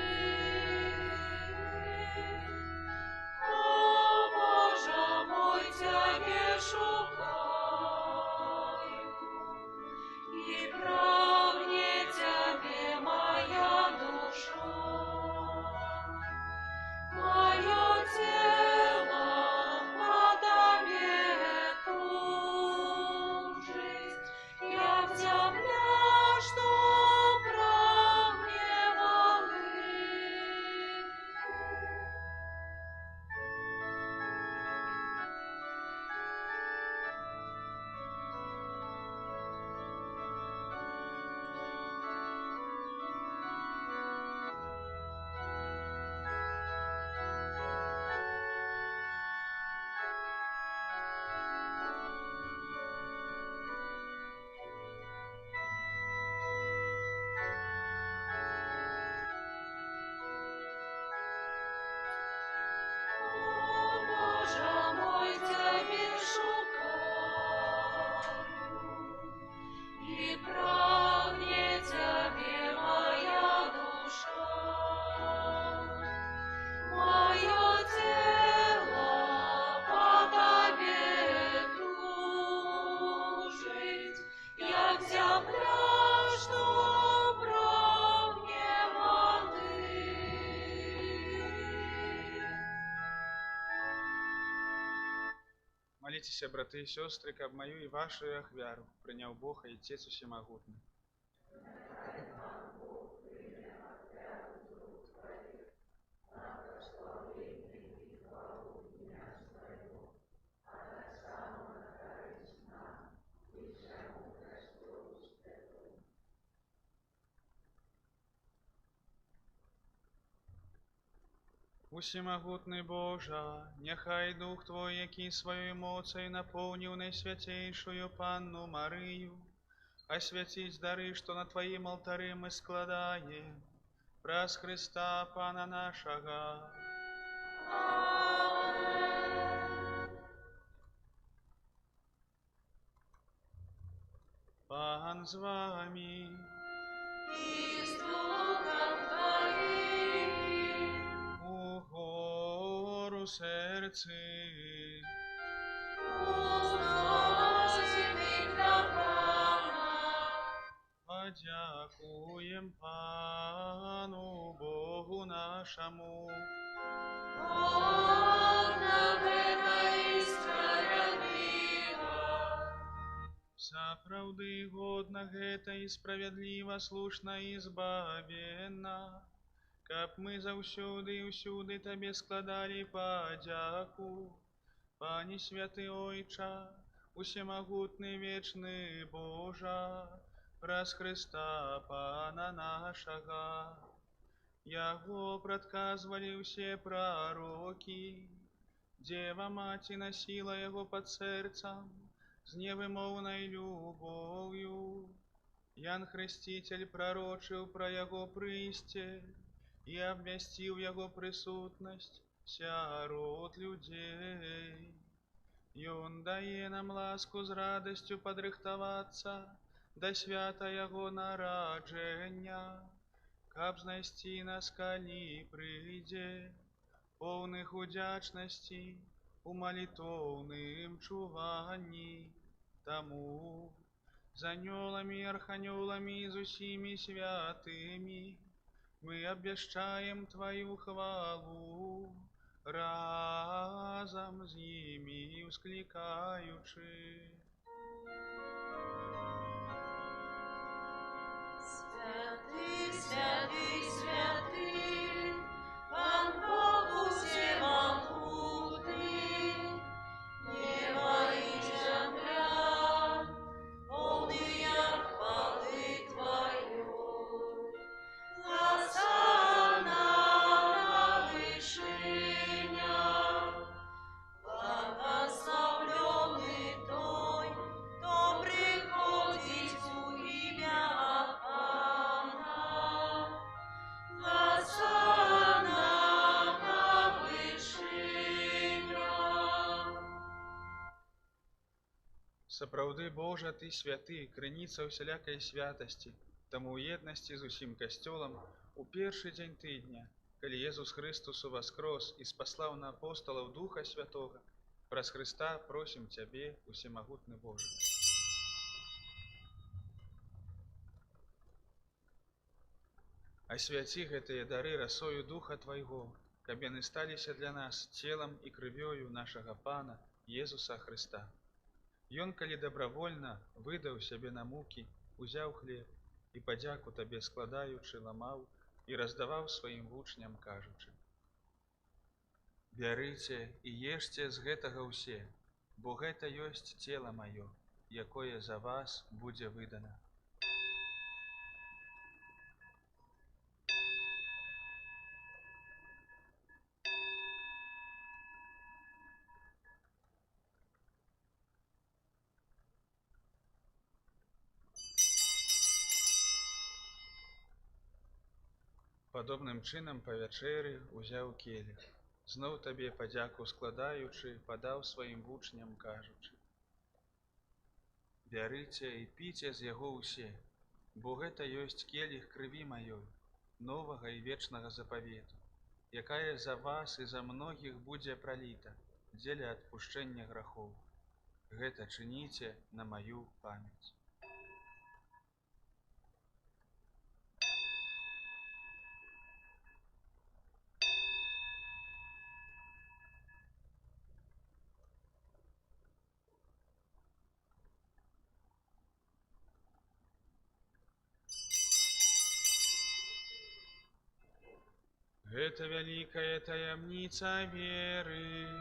S2: О, Боже мой, Тебе шукаю, и прагнет Тебе моя душа. Мое тело по Тебе тужить, як земля, что прагне воды. О, Боже мой, Тебе шукаю, и прагнет Тебе моя душа. Мое тело по Тебе тужить, як земля, что прагне воды.
S1: Моліцеся, браты і сёстры, каб маю і вашу ахвяру прыняў Бог і Отец Усемагутны. Усемагутны Божа, няхай Дух Твой, які сваёй моцай напоўніў найсвяцейшую Панну Марыю, асвяціць дары, што на Тваім алтары мы складаем, праз Христа Пана нашага. Пан з вами.
S2: И с Духом Твоим.
S1: Угору серці.
S2: Узносим их до Пана.
S1: Подякуем Пану Богу нашему.
S2: Бог наверно и справедливо.
S1: Сапраўды годна гэта і справядліва, слушна і збавенна, каб мы заўсёды і ўсюды Табе складалі падзяку. Пане святы Ойча, усемагутны вечны Божа, праз Христа Пана нашага. Яго прадказвалі ўсе прарокі, Дзева Маці насіла яго пад сэрцам з невымоўнай любоўю. Ян Хрысціцель прарочыў пра яго прыйсце і абвясціў яго прысутнасць сярод людзей. Ён дае нам ласку з радасцю падрыхтавацца да свята яго нараджэння, каб знайсці нас, калі прыйдзе, поўных удзячнасці у малітоўным чуванні. Таму з анёламі і арханёламі і з усімі святымі мы абвяшчаем Тваю хвалу, разам з імі ўсклікаючы.
S2: Святый, святый, святый, Пан Бог всемогутный, небо и земля, полные хвалы Твоей. Хосанна на вышинях, благословленный Той, кто приходит у имя Пана. Хосанна на вышинях.
S1: Сапраўды, Божа, Ты святы, крыніца ўсялякай святасці, таму ў еднасці з усім касцёлам у першы дзень тыдня, калі Езус Христус уваскрос і спаслаў на апосталаў Духа Святога, праз Христа просім Цябе, усемагутны Божа. Асвяці гэтыя дары расою Духа Твайго, каб яны сталіся для нас целам і крывёю нашага Пана Езуса Христа. Ён, калі дабравольна выдаў сябе на мукі, узяў хлеб і падзяку Табе складаючы, ламаў і раздаваў сваім вучням, кажучы: «Бярыце і ешце з гэтага ўсе, бо гэта ёсць цела маё, якое за вас будзе выдана». Падобным чынам па вячэры узяў келіх, зноў Табе падзяку складаючы, падаў сваім вучням, кажучы: «Бярыце і піце з яго ўсе, бо гэта ёсць келіх крыві маёй, новага і вечнага запавету, якая за вас і за многіх будзе праліта дзеля адпушчэння грахоў. Гэта чыніце на маю памяць». Гэта вялікая таямніца веры.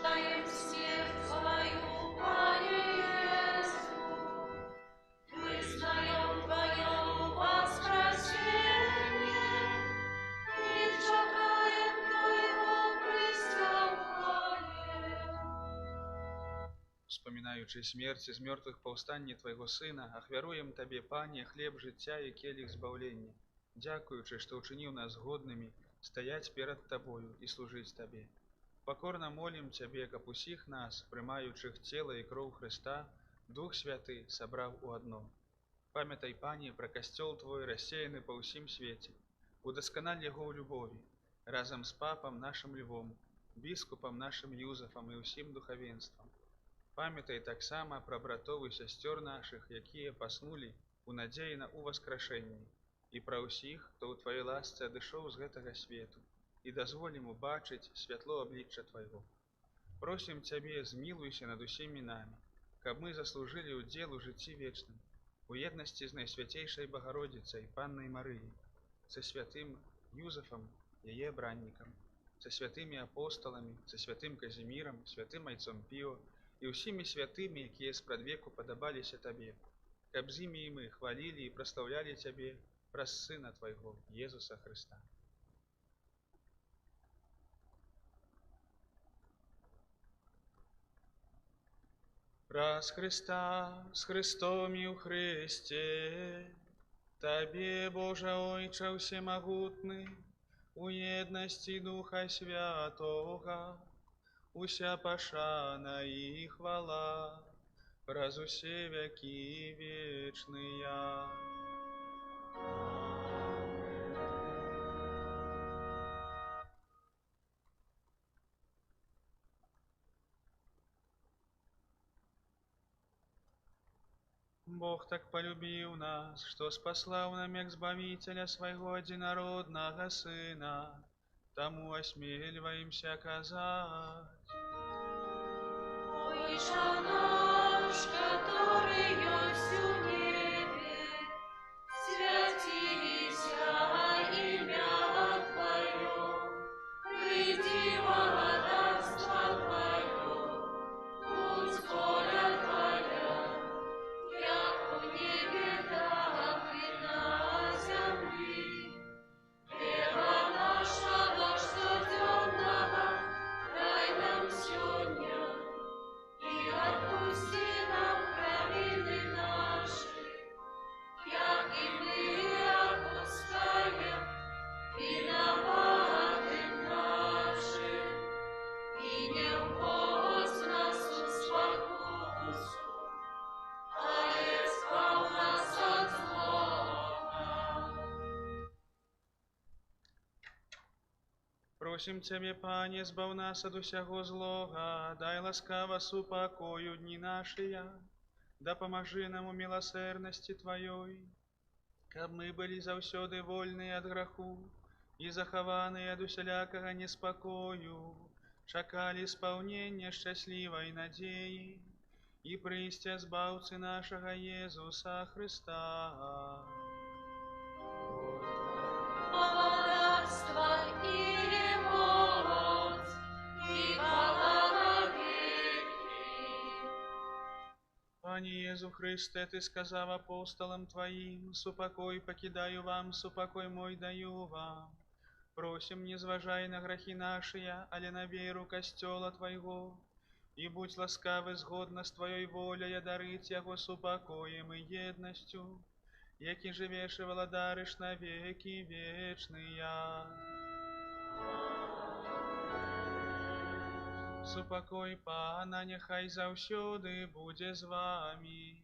S2: Даем смерть Твою, Пане Иисус, вызнаем Твое воскресение и
S1: минаючай смерти з мертвых паўстанне Твайго Сына, ахвяруем Табе, Пане, хлеб жыцця і келіх збаўлення, дзякуючы, што ўчыніў нас годнымі стаяць перад Табою і служыць Табе. Пакорна молім Цябе, каб усіх нас, прымаючых цела і кроў Хрыста, Дух Святы сабраў у адно. Памятай, Пане, пра касцёл Твой, рассеяны па ўсім свеце, удасканаль яго ў любові, разам з папам нашым Львом, біскупам нашым Юзафам і ўсім духавенствам. Памятай таксама пра братоў і сясцёр нашых, якія паснулі у надзеі на ўваскрашэнне, і пра ўсіх, хто ў Тваёй ласцы адышоў з гэтага свету, і дазволім убачыць святло аблічча Твайго. Просім Цябе, змілуйся над усімі намі, каб мы заслужылі ўдзел у жыцці вечным, у еднасці з Найсвяцейшай Багародзіцай, Паннай Марыяй, са святым Юзафам, яе браннікам, са святымі апосталамі, са святым Казімірам, святым айцом Піо і ўсімі святымі, якія спрадвеку падабаліся Табе, каб з імі і мы хвалілі і праслаўлялі Цябе праз Сына Твайго, Езуса Хрыста. Праз Хрыста, з Христом і ў Христе, Табе, Божа Ойча всемагутны, у еднасці Духа Святога, уся пашана і хвала праз усе вякі вечныя. Бог так полюбіў нас, што спаслаў нам як збавіцеля свайго адзінароднага Сына, таму асмельваемся казаць.
S2: Ойче наш, который есть у небе, святися имя Твое, приди владарство Твое, будь воля Твоя, як у небе, так и на земле. Хлеба нашего каждодневного дай нам сегодня, и отпусти нам провины наши, як и мы отпускаем виноватым нашим, и не вводь нас в спокусу, а избавь нас от злого.
S1: Просім Цябе, Пане, збаў нас ад усяго злога, дай ласкава супакою дні нашыя, дапамажы нам у міласэрнасці Тваёй, каб мы былі заўсёды вольныя ад граху і захаваныя ад усялякага неспакою, чакалі спаўнення шчаслівай надзеі і прыйсця збаўцы нашага Езуса Хрыста.
S2: Владарство и моць, и хвала веки.
S1: Пане Езу Христе, Ты сказав апостолам Твоим, супокой покидаю вам, супокой мой даю вам. Просим, не зважай на грехи наши, але на веру костела Твоего, и будь ласкавы згодно с Твоей волей дарыть яго супокоем и едностью, які живеш и владариш на веки вечные. Супокой Пана, нехай заўсёды будзе з вами.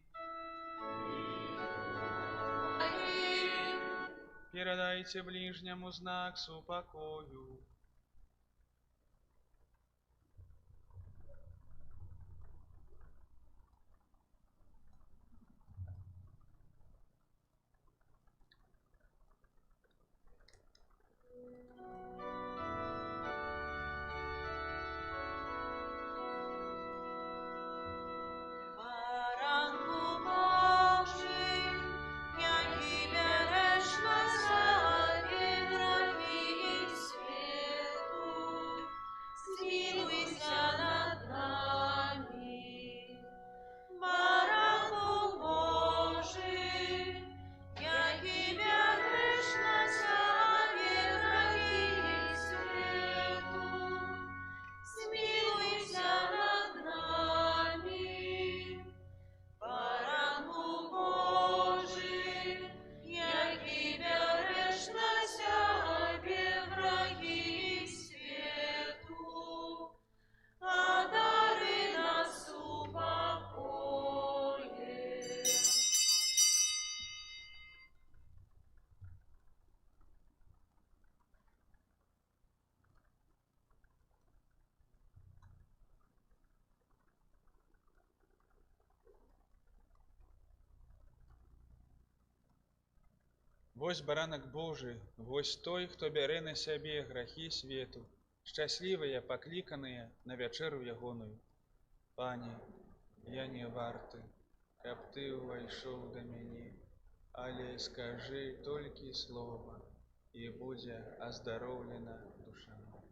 S1: Перадайте ближнему знак супокою.
S2: Баранку Божий, який береш на себе гріхи світ.
S1: Вось баранак Божий, вось той, хто бярэ на сябе грахі свету, шчаслівыя, пакліканыя на вячэру ягоную. Пане, я не варты, каб ты ўвайшоў да мяне, але скажы толькі слова, і будзе аздароўлена душа моя.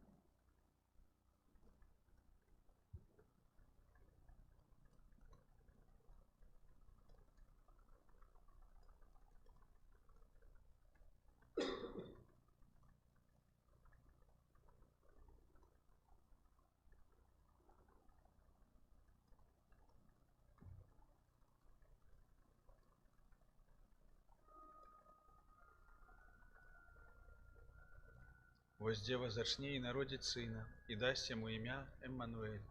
S1: Вось дзева зачне і народзіць сына, і дасць яму імя Эммануэль.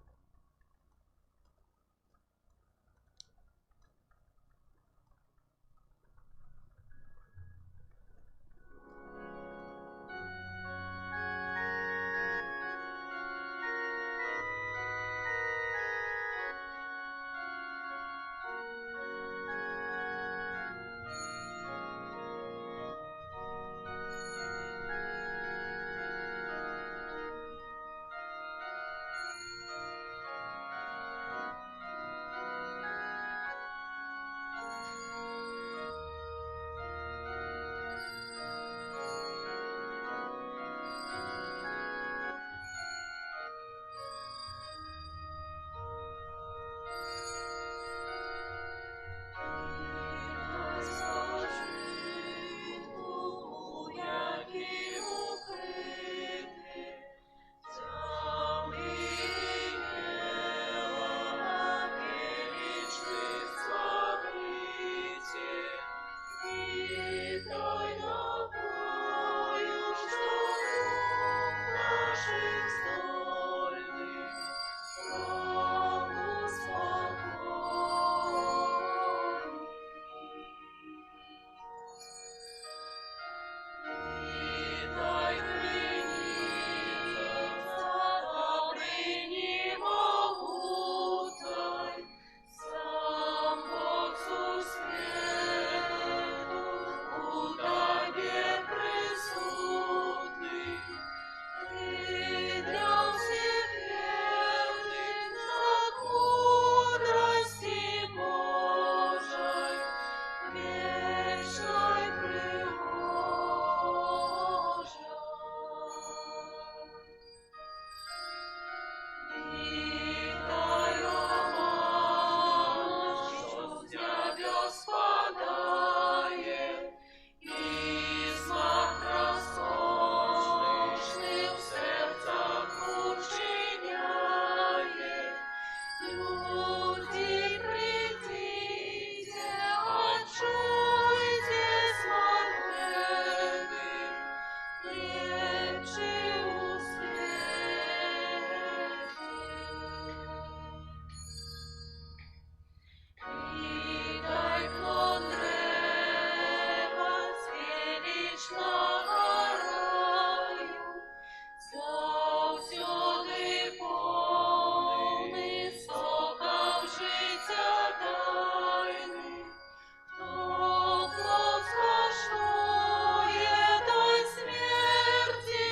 S2: Скоштує той смерті,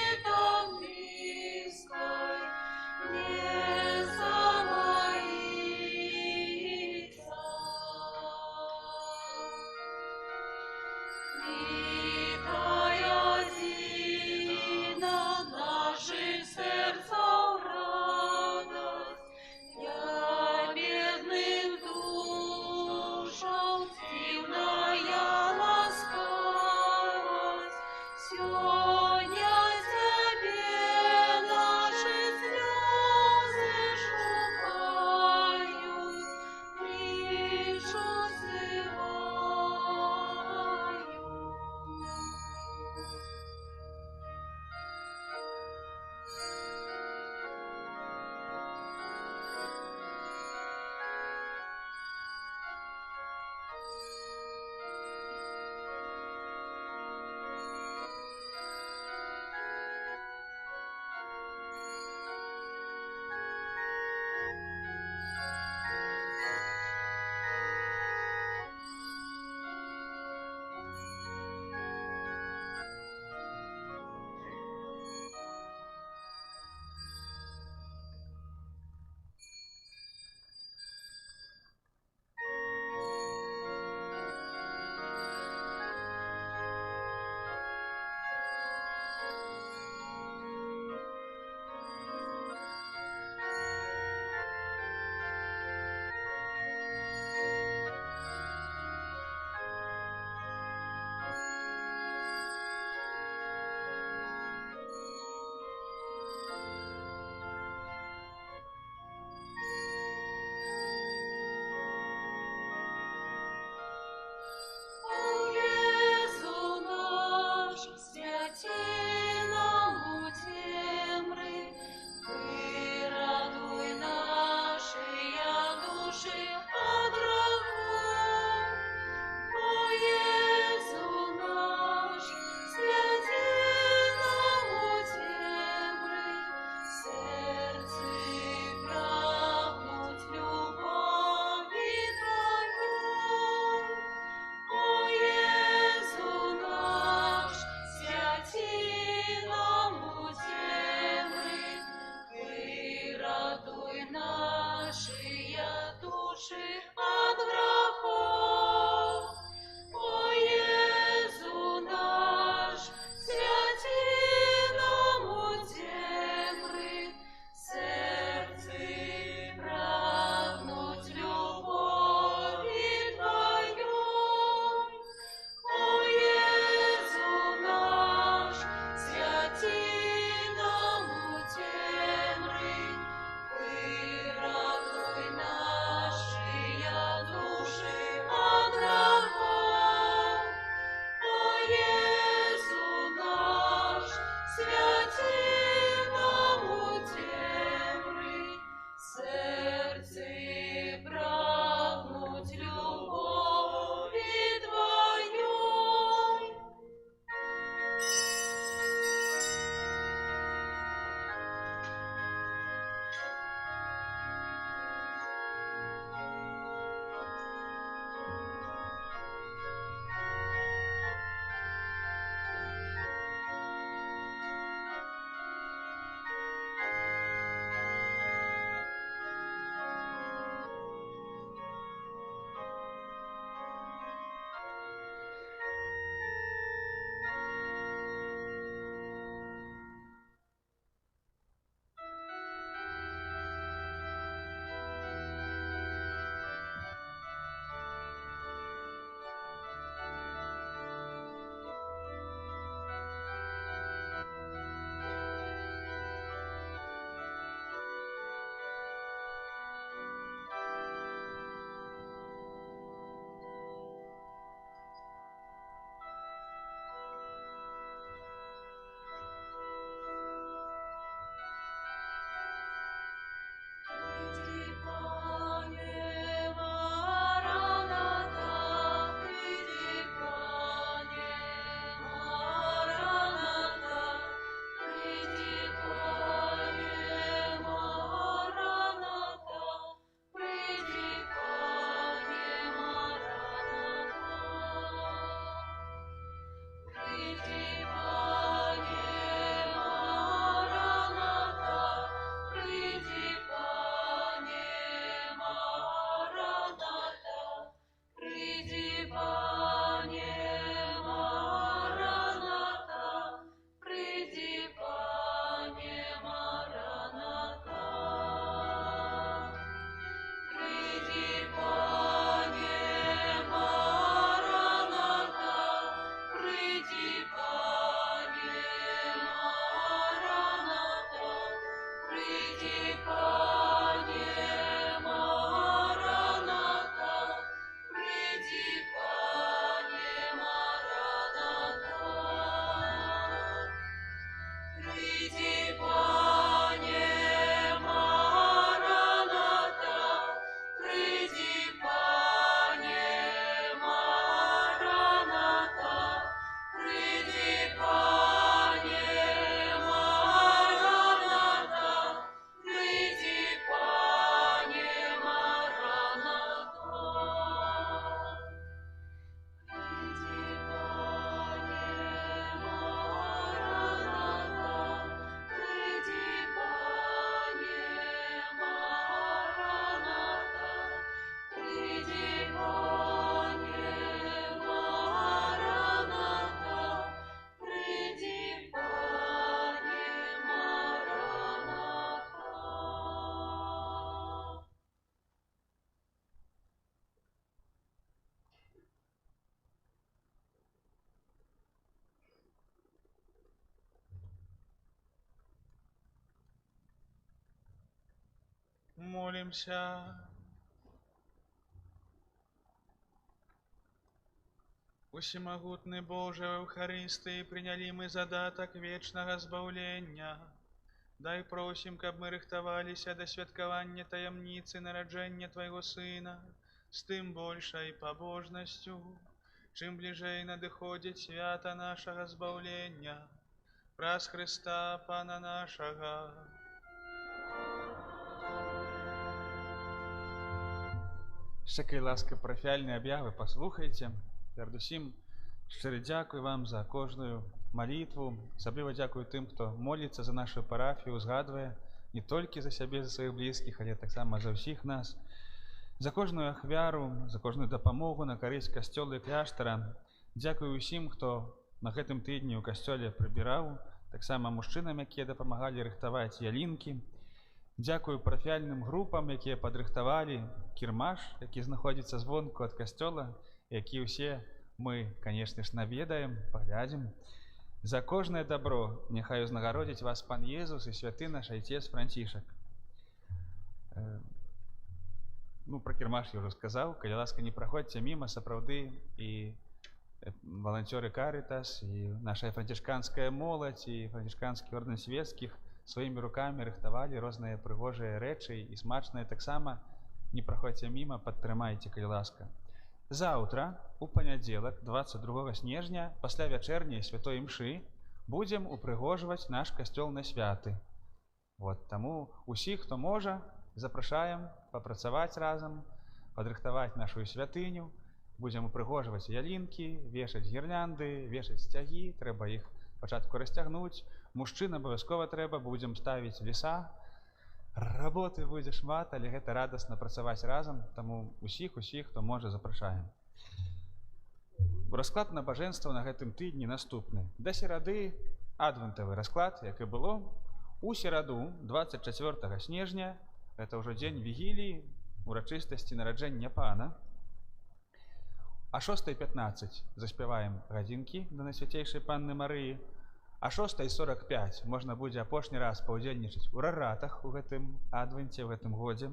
S1: помолимся. Усемогутный Боже, в Евхаристии приняли мы задаток вечного збавлення. Дай просим, каб мы рыхтовалися до святкавання таямницы нарадження Твоего Сына, с тым большей побожностью, чим ближей надыходит свята нашего збавлення, праз Христа Пана нашего. Ще кай ласка парафіальні обяви послухайте. Передусім, щиро дякую вам за кожну молитву. Особливо дякую тим, хто молиться за нашу парафію, згадує не тільки за себе, за своїх близьких, але так само за всіх нас. За кожну ахвяру, за кожну допомогу на користь костьолу і кляштара. Дякую усім, хто на гэтым тижні у костьолі прибирав, так само мужчинам, які допомагали рихтувати ялинки. Дякую парафіальним групам, які підрихтували кірмаш, який знаходиться звонку від костьола, які всі ми, звісно ж, навідаємо, поглядимо. За кожне добро нехай узнагородить вас Пан Єсус і святий наш Отець Францішек. Про кірмаш я вже сказав, коли ласка не проходьте мимо, сапраўды і волонтеры Каритас, и наша францишканская молодь, и францишканский орден светских своими руками рыхтовали разные пригожие речи и смачные так само. Не проходьте мимо, подтрымайте, коли ласка. Завтра, у понеділок, 22 снежня, пасля вячэрняй святой імшы, будем упрыгожваць наш касцёл на святы. Таму усіх, хто можа, запрашаем папрацаваць разам, падрыхтаваць нашу святыню. Будем упрыгожваць ялінкі, вешаць гірлянды, вешаць сцягі, трэба іх пачатку расцягнуць. Мужчын абавязкова трэба, будзем ставіць леса. Работы будзе шмат, але гэта радасна працаваць разам, таму усіх, хто можа, запрашаем. Расклад набажэнства на гэтым тыдні наступны. Да серады адвентавы расклад, як і было. У сераду, 24 снежня, гэта ўжо дзень вігіліі, урачыстасці нараджэння Пана. А 6:15 заспяваем гадзінкі да Найсвяцейшай Панны Марыі. А 6:45 можна будзе апошні раз паўдзельнічаць у раратах у гэтым адвенце, у гэтым годзе.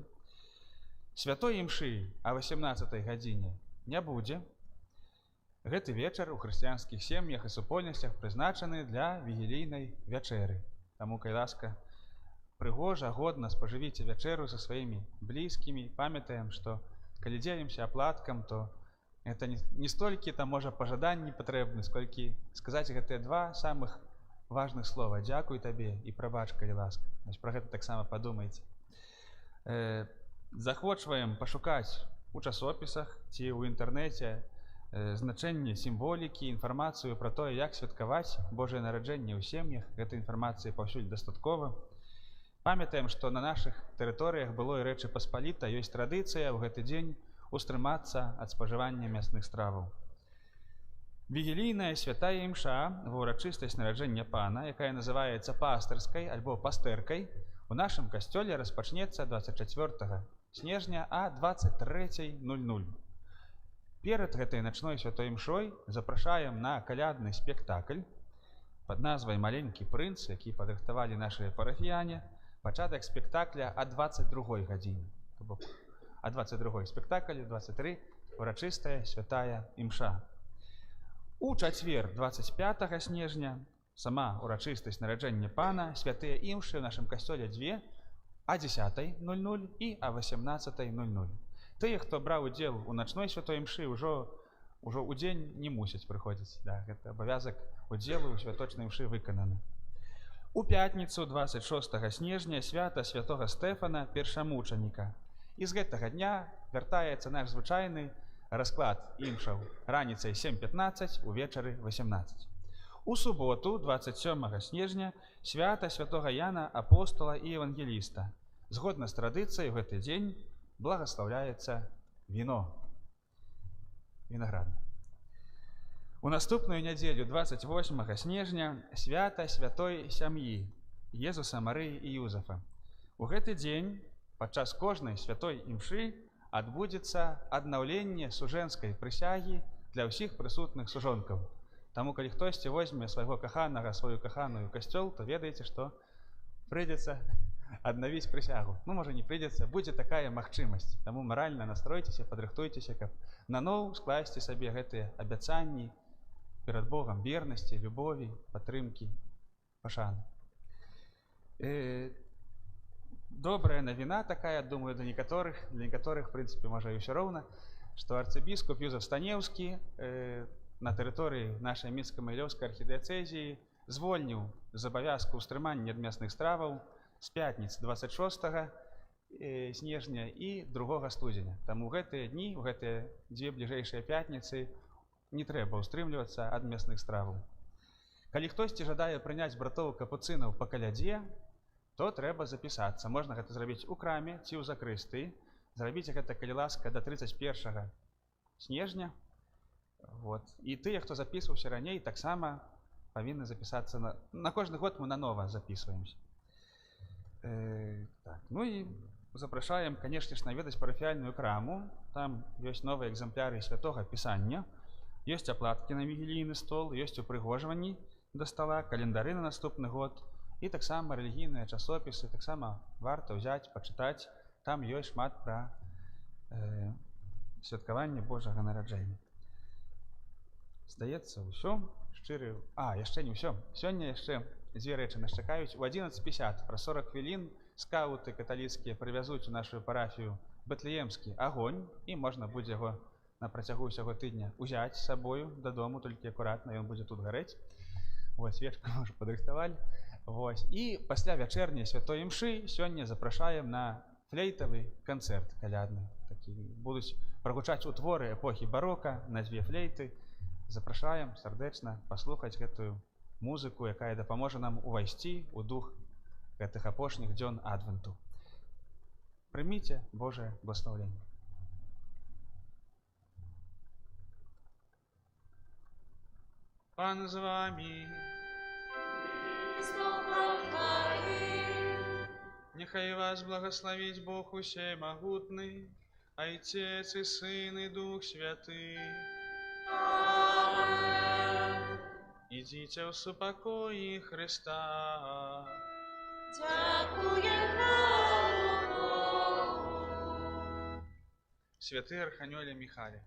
S1: Святой імшы а 18 гадзіне не будзе. Гэты вечар у хрысціянскіх сем'ях і супольнасцях прызначаны для вігілійнай вячэры. Таму, кай ласка, прыгожа, годна спажывіце вячэру са сваімі блізкімі. Памятаем, што калі дзелімся аплаткам, то это не столькі там можа пажаданні патрэбны, сколькі сказаць гэтыя два самых важных слова: дзякуй табе і прабач, калі ласка. Пра гэта таксама падумайце. Захвочваем пашукаць у часопісах ці ў інтэрнэце значэнне сімволікі, інфармацыю пра тое, як святкаваць Божае нараджэнне ў сем'ях. Гэтай інфармацыі паўсюль дастаткова. Памятаем, што на нашых тэрыторыях былой Рэчы Паспалітай ёсць традыцыя ў гэты дзень устрымацца ад спажывання мясных страваў. Вігілійная святая імша ва ўрачыстасць нараджэння Пана, якая называецца пастырскай альбо пастэркай, у нашым касцёле распачнецца 24 снежня а 23:00. Перад гэтай начной святой імшой запрашаем на калядны спектакль пад назвай «Маленькі прынц», які падрыхтавалі нашы парафіяне. Пачатак спектакля а 22 гадзіне. А 22 спектакль, 23 урачыстая святая імша. У чацвер 25 снежня сама урачыстасць нараджэння Пана, святыя імшы ў нашым касцёле дзве, а 10:00 і а 18:00. Тыя, хто браў удзел у начной святой імшы, ўжо ў дзень не мусяць прыходзіць. Гэта абавязак удзелу ў святочнай імшы выкананы. У пятніцу 26 снежня свята святога Стэфана першамучаніка. І з гэтага дня вяртаецца наш звычайны расклад імшаў раніцай 7:15, увечары 18. У суботу 27 снежня свята святога Яна апостола і евангеліста. Згодна з традыцыяй, у гэты дзень благаслаўляецца віно вінаградна. У наступную нядзелю 28 снежня свята святой сям'і Езуса, Марыі і Юзафа. У гэты дзень падчас кожнай святой імшы адбудзецца аднаўленне сужэнскай прысягі для ўсіх прысутных сужонкаў. Таму, калі хтосьці возьме свайго каханага, сваю каханую ў касцёл, то ведаеце, што прыйдзецца аднавіць прысягу. Ну, можа, не прыйдзецца, будзе такая магчымасць. Таму маральна настройцеся, падрыхтуйцеся, каб наноў скласці сабе гэтыя абяцанні перад Богам вернасці, любові, падтрымкі, пашаны. Добрая навіна такая, думаю, для некаторых, в прынцыпе, можа, і ўсё роўна, што арцыбіскуп Юзеф Станеўскі на тэрыторыі нашай мінска-магілёўскай архідыяцэзіі звольніў з абавязку ўстрымання адмесных страваў з пятніц 26 снежня і 2 студзеня. Таму гэтыя дні, у гэтыя дзве бліжэйшыя пятніцы не трэба ўстрымлівацца ад месных страваў. Калі хтосьці жадае прыняць братоў капуцынаў па калядзе, то трэба запісацца. Можна гэта зрабіць у краме ці ў закрысты. Зрабіце гэта, калі ласка, да 31 снежня. Вот. І тыя, хто запісваўся раней, таксама павінны запісацца. На кожны год мы нанова запісваемся. Так. Ну і запрашаем, канешне ж, наведаць парафіяльную краму. Там ёсць новыя экземпляры святога Пісання, ёсць аплаткі на вігілійны стол, ёсць упрыгожванні да стала, календары на наступны год і таксама рэлігійныя часопісы, таксама варта ўзяць, пачытаць. Там ёсць шмат пра святкаванне Божага нараджэння. Здаецца, ўсё. Шчыры... яшчэ не ўсё. Сёння яшчэ дзве рэчы нас чакаюць. У 11:50 праз 40 хвілін скауты каталіцкія прывязуць у нашу парафію бэтлеемскі агонь, і можна будзе яго на працягу ўсяго тыдня ўзяць з сабою дадому, толькі акуратна, ён будзе тут гарэць. Вось, свечку мы ўжо падрыхтавалі. Вось. І пасля вячэрняй святой імшы сёння запрашаем на флейтавы канцэрт калядны. Будуць прагучаць утворы эпохі барока на 2 флейты. Запрашаем сардэчна паслухаць гэтую музыку, якая дапаможа нам увайсці ў дух гэтых апошніх дзён адвенту. Прыміце Божае благаслаўленне. Пан з вамі. Нехай вас благословить Бог усей могутный, Отец и Сын и Дух Святый.
S2: Аминь.
S1: Идите в супокои Христа.
S2: Дякуємо Богу.
S1: Святый Архангеле Михайле,